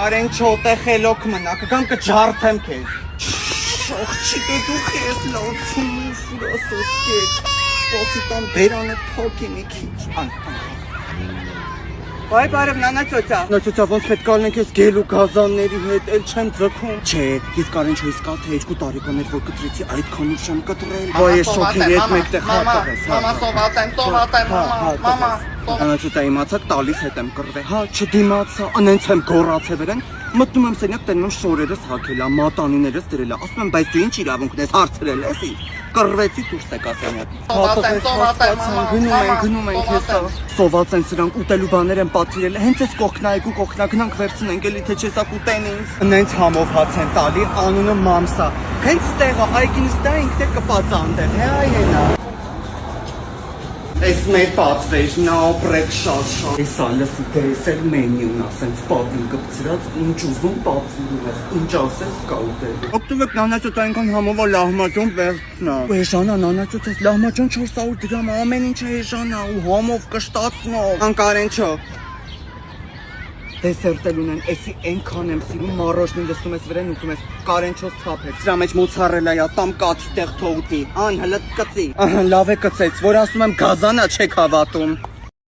Կարեն չոտե խելոք մնա, կգամ կջարդեմ քեզ։ Աղջի դե դու քեզ լացում ֆրոսոսկետ։ Սպասիտան բերանը փոքի մի քիչ։ Բայ բարև նանա ծոցա։ Նոծոցա ոնց պետք է լինենք ես գելու գազանների հետ, էլ չեմ ձգում։ Չէ, ես կարեն չէ իսկա թե 2 տարեկաներ որ կտրեցի այդքան ուշ եմ կտրել։ Ոայ ես շոկի հետ մեկտեղ հատվես։ Մամա սովատ եմ, մամա։ Նոծոցա իմացակ տալիս հետ եմ կռվել։ Հա, չդիմացա, անենց եմ գոռացել վերեն։ Մտնում եմ սենյակ, տենում եմ շորերս հագելա, մատանիներս դրելա։ Ասում եմ, բայց դու ինչ իրավունք ունես հարցրել ես ինձ։ Կռվեցի դուրս եկա սենյակ։ Գնում ենք հեսա։ Սոված են սրանք ուտելու բաներ են պատվիրել։ Հենց էս կողքնայգու կողքնա գնանք վերցնենք, էլի թե չեսա կուտեն ինձ։ Նենց համով հաց են տալի, անունը մամսա։ Հենց տեղը այգինս դա ինքն է կպած անտեղ, հե այենա։ Այս մեր պատվերն է ապրեք շատ։ Էսա լսի դες էլ մենյուն ասենց պատին կպցրած, ինչ ուզում պատվիրում ես, ինչ ասես կա ուտել։ Օգտվեք նանացոտ այնքան համով լահմաճոն վերցնա։ Ու հեժանա նանացոտ ես լահմաճոն 400 դրամ ամեն ինչ հեժանա ու համով կշտացնող։ Անկարեն չո։ Դեսերտել ունեն, էսի այնքան եմ սիրում մարոշնին լստում ես վրեն ուտում ես կարենչոս թափեց, սրա մեջ մոցարելայա, տամ կաթի տեղ թողտի, ան հլտ կծի, լավ է կծեց, որ ասում եմ գազանա չեք հավատում։